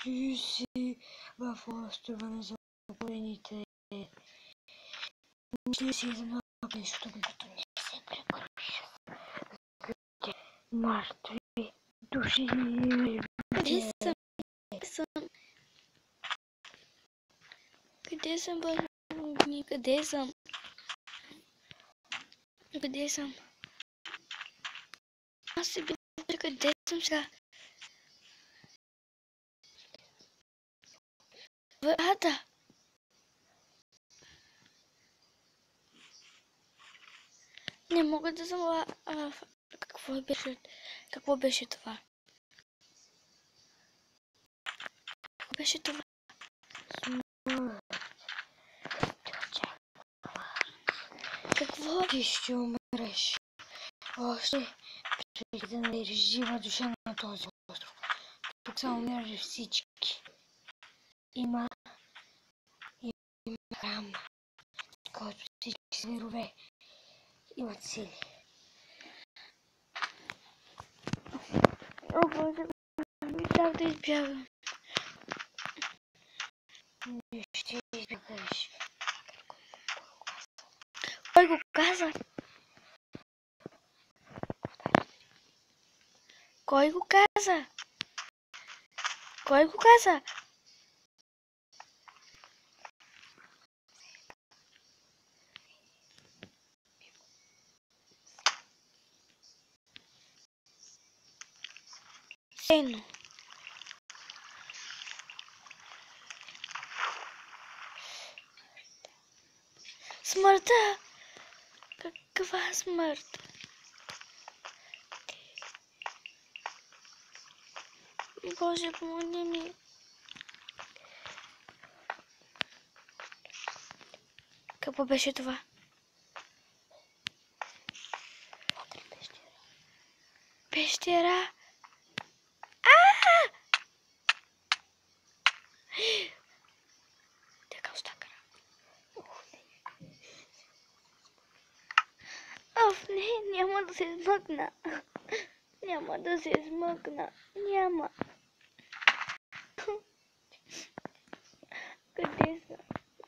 Ти си в острова на заблудените. Ще си едно нещо, докато не се прекроиш с мъртви души. Къде съм? Къде съм, Боже? Къде съм? Къде съм? Аз се питам, къде съм сега? В ада. Не мога да съм Какво беше това? Какво беше това? Какво? Ти ще умреш. Още преди да намериш жива душа на този остров. Тук са умирали всички. Има храм, който всички зверове имат сили. О, Боже, трябва да избягам. Не ще избягаш. Кой го каза? Кой го каза? Кой го каза? Сено. Смъртта! Каква смърт? Боже, помогни ми. Какво беше това? Пещера. Така остакара. Оф, не, няма да се измъкна. Няма да се измъкна. Няма. Къде съм?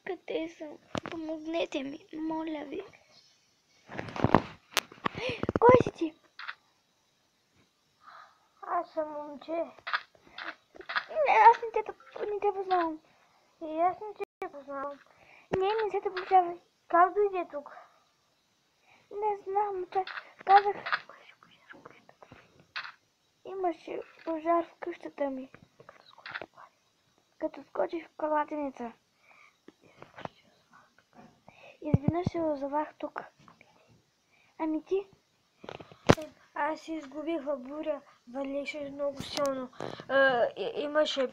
Къде съм? Помогнете ми, моля ви. Кой си ти? Аз съм момче. Не, аз не те познавам. И аз не те познавам. Не се те познавай. Как дойде тук? Не знам, казах. Имаше пожар в къщата ми. Като скочих в кладенеца. Изведнъж се озовах тук. Ами ти? Аз се изгубих в буря. Валеше много силно. Имаше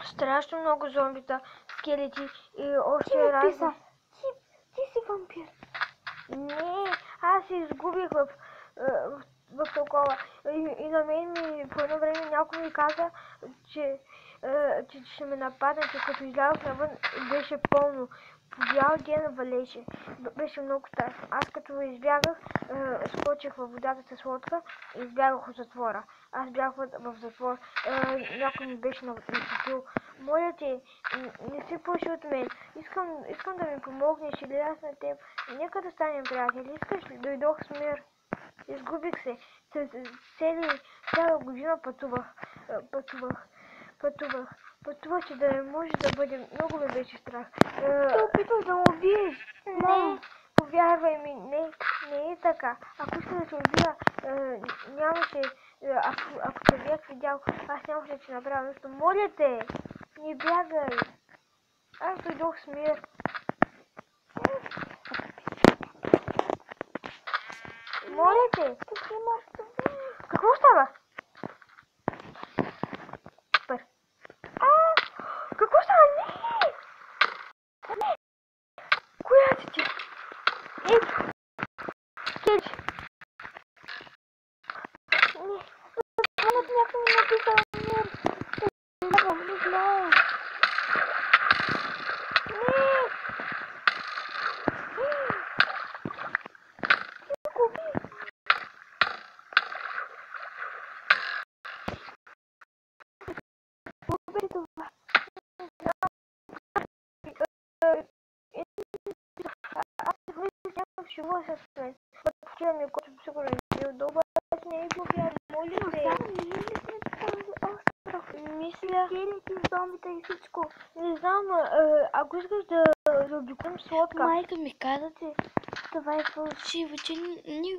страшно много зомбита, скелети и още разни. Ти си вампир. Не, аз се изгубих в такова. И на мен по едно време някой ми каза, че ще ме нападнете, като излязох навън беше пълно. По бял ден валеше. Беше много страшно. Аз като избягах, скочих във водата с лодка и избягах от затвора. Аз бях в затвор. Някой ми беше насветил. Моля те, не се плаши от мен. Искам да ми помогнеш или аз на теб. Нека да станем приятели. Искаш ли? Дойдох с мир. Изгубих се. Цяла година пътувах, че да не може да бъде. Много ме беше страх. Ти опитваш да ме убиеш. Не, повярвай ми, не е така. Ако исках да те убия, нямаше, ако те бях видял, аз нямаше да ти направя нещо. Моля те, не бягай. Аз дойдох с мир. Моля те. Какво става? Супер. Какво става? Не! Коя си ти? Ето. Скелче. Не. Някой ми написал мир. Не знам. беше това? Аз се виждам някакъв шегува с мен. Почина ми, който сигурно е бил дълба, аз не е бил вярно. Моля Но те. само не мисля този остров. Мисля, Скелети, зомбита и всичко. не знам, ако искаш да заобиколим с лодка. Майка ми каза, че това е фалшиво, че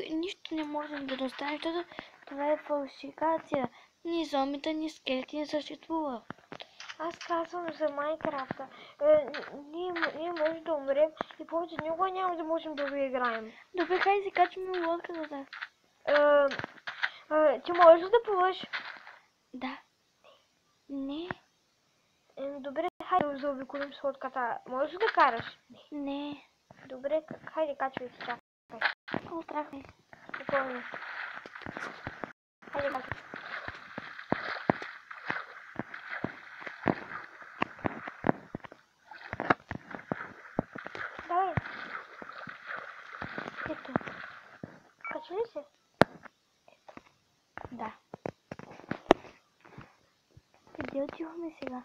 нищо не можем да достане, защото това е фалшикация. Ни зомбита, ни скелети не съществува. Аз казвам за Майнкрафта. Ние можем да умрем и повече никога няма да можем да го играем. Добре, хайде се качваме лодката. Да. Ти можеш ли да плуваш? Да. Не. Добре, хайде да заобиколим с лодката. Можеш ли да караш? Не. Добре, хайде качвай се чак. Много страх ми. Спокойно. Хайде качвай. Давай. Ето. Качва ли се? Да. Къде отиваме сега?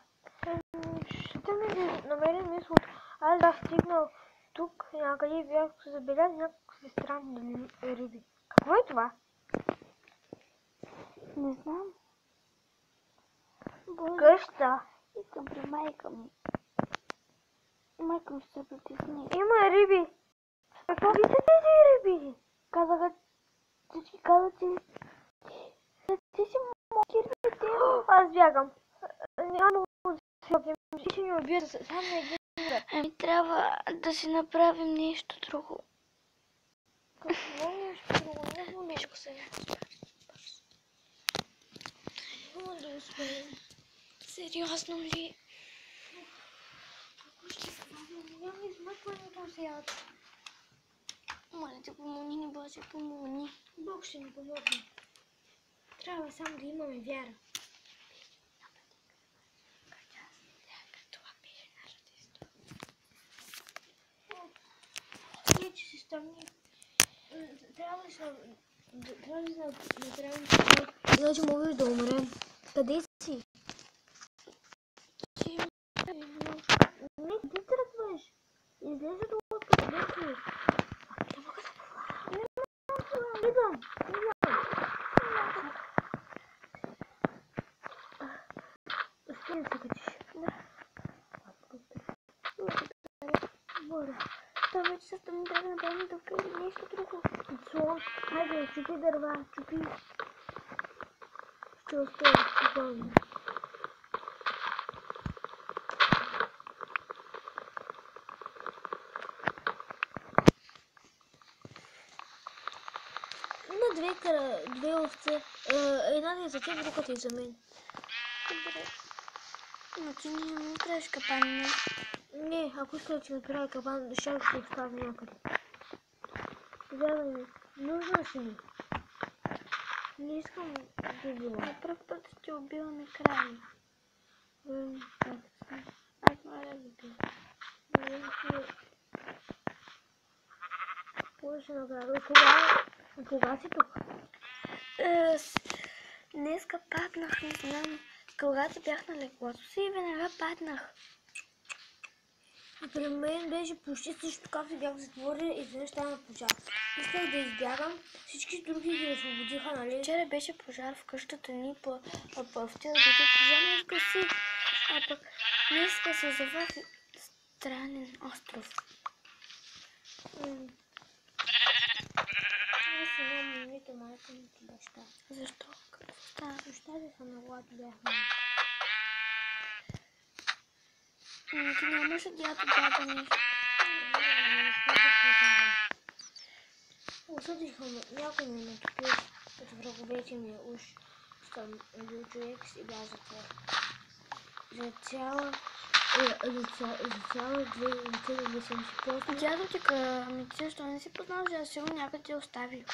Ще ми намерим мисъл. Аз бях стигнал тук някъде и бях забелязал някакви странни риби. Какво е това? Не знам. Боже, Къща. искам при майка ми. Майка ми ще се притесни. Има риби. Какво са тези риби? Казаха, всички казват, че ти си моки рибите. Аз бягам. Няма да се опнем. Ще ми убият само на един удар. Ами трябва да си направим нещо друго. Какво нещо друго? Не Мишко се. няма да успеем. Сериозно ли? Какво ще правим? Няма измъкване там сега. Моля те, помогни ни, Боже, помогни. Бог ще ни помогне. Трябва само да имаме вяра. Това пише нашата история. Ние, че се стъмни. Трябва да се направим това. Иначе можеш да умрем. Къде си? Не, къде тръгваш? Излезе от лодката, къде си? Не мога да плувам. Идвам. Успеем да се качиш. Моля. Това вече се стъмни, трябва да направим дъвка или нещо друго. Слон, хайде, чупи дърва, чупи. Ще успеем, спокойно. Има две овце. Едната е за теб, другата е за мен. Добре. Но ти не трябваше капан, не? Не, ако искаш да ти направя капан, ще го оставя някъде. Вярвай ми, нужна си ми. Не искам да убивам. На пръв път ще убиваме крави. Аз моля да убивам. Какво ще направя? Кога си тук? Днеска паднах, не знам. Когато бях на леглото си и веднага паднах. При мен беше почти също, както бях затворен и изведнъж стана пожар. Исках да избягам, всички други ги освободиха, нали? Вчера беше пожар в къщата ни, вчера дойде пожар не сгаси. А пък днеска се озова странен остров. Аз нямам нито майка, нито баща. Защо? Какво става? Бащата са на глад бяхме. Ти нямаш дядо, баба ни. Осъдиха някой ме натопил, като враговете ми уж съм бил човек и бях затвор. За цяла 2 години съм си после. Дядо ти ами ти защо не си познал, че сигурно някъде те остави?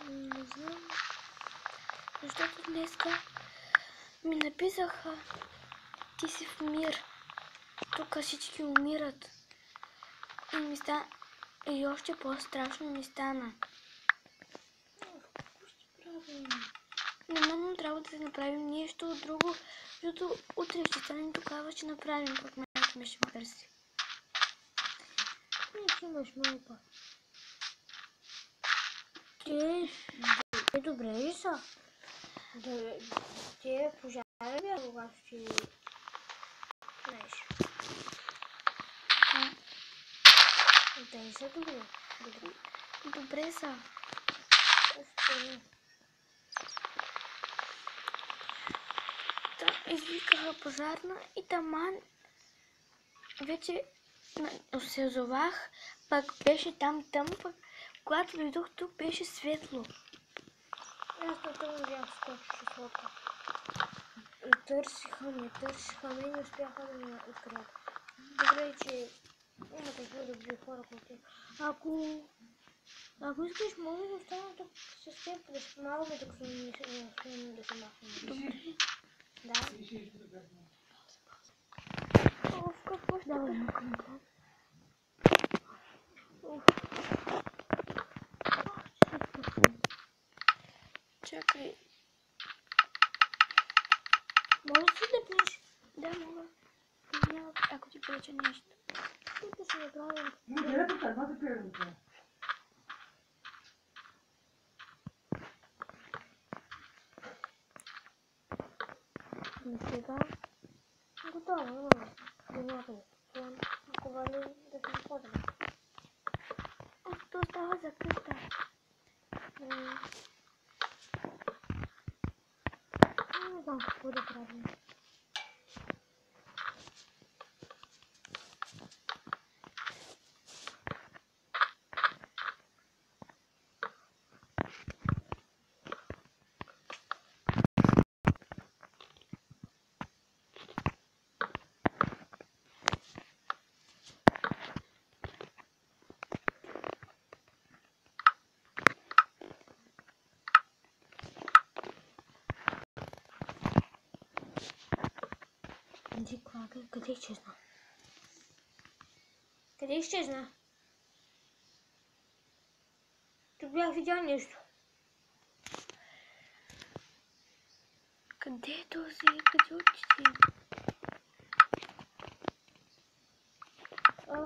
Не знам. Защото днеска ми написаха, ти си в мир. Тук всички умират. И още по-страшно ми стана. Какво ще правим? Нормално трябва да направим нещо друго, защото утре ще станем тогава, ще направим, пък майка ми ще ме търси. Не, че имаш майка. Те добре ли са? Те пожари ли, когато ти... Знаеш. Те не са добре. Добре са. Извикаха пожарна и таман вече се озовах, пък беше там, пък когато дойдох тук беше светло. Аз на това бях скочил числото. Търсиха ме и не успяха да ме открият. Добре, че има такива добри хора, които... Ако искаш, може да остана тук с теб, да се помагаме, докато не успеем да се махнем. Добре. Да. Какво ще Давай, чакай. Можеш ли да пиеш? Да, мога. Няма, ако ти преча нещо. Тук ще направим. Ну, директно така да пием. И сега готово, имаме. До някъде. Ако вали да се ходим. То става за къста. Не знам какво да правим. Къде изчезна? Къде изчезна? Тук бях видял нещо. Къде е този? Къде отиде?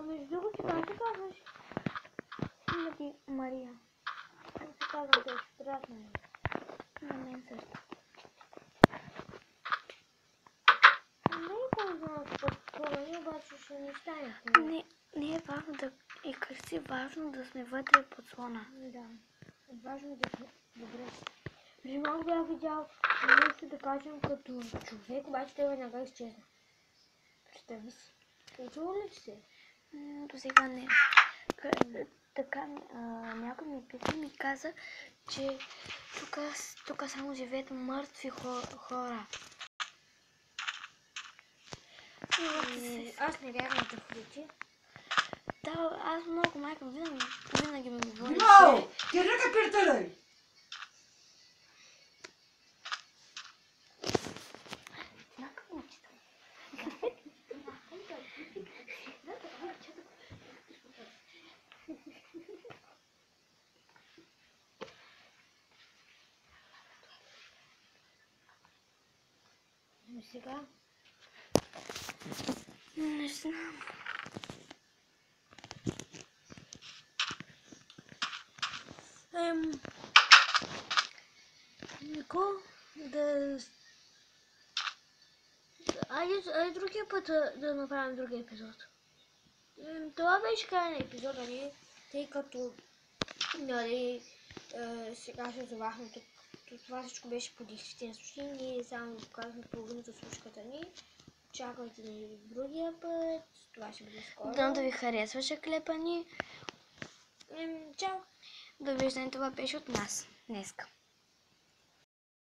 Между другото, как се казваш? Има ти Мария. Как се казвам, те ще приятно ми. На мен също. Не е кой знае какво, ние обаче ще не стане. Не е важно да е красиво, важно да сме вътре под слона. Да, важно да сме добре. Преди малко бях видял нещо да кажем като човек, обаче той веднага изчезна. Представи си. Случва ли се? До сега не. Така някой ми писа и ми каза, че тук само живеят мъртви хора. Аз не вярвам да влети. Да, аз много майка винаги ми говори, Não! Queria que apertarei. Сега? Не знам. Нико, Айде другия път да направим другия епизод. Това беше край на епизода ни, тъй като сега ще завахме тук. Това всичко беше по действителни случаи. Ние само показахме половината случката ни. Чакайте ни другия път. Това ще бъде скоро. Дано да ви харесваше клепа ни. Чао! Довиждане, това беше от нас днеска.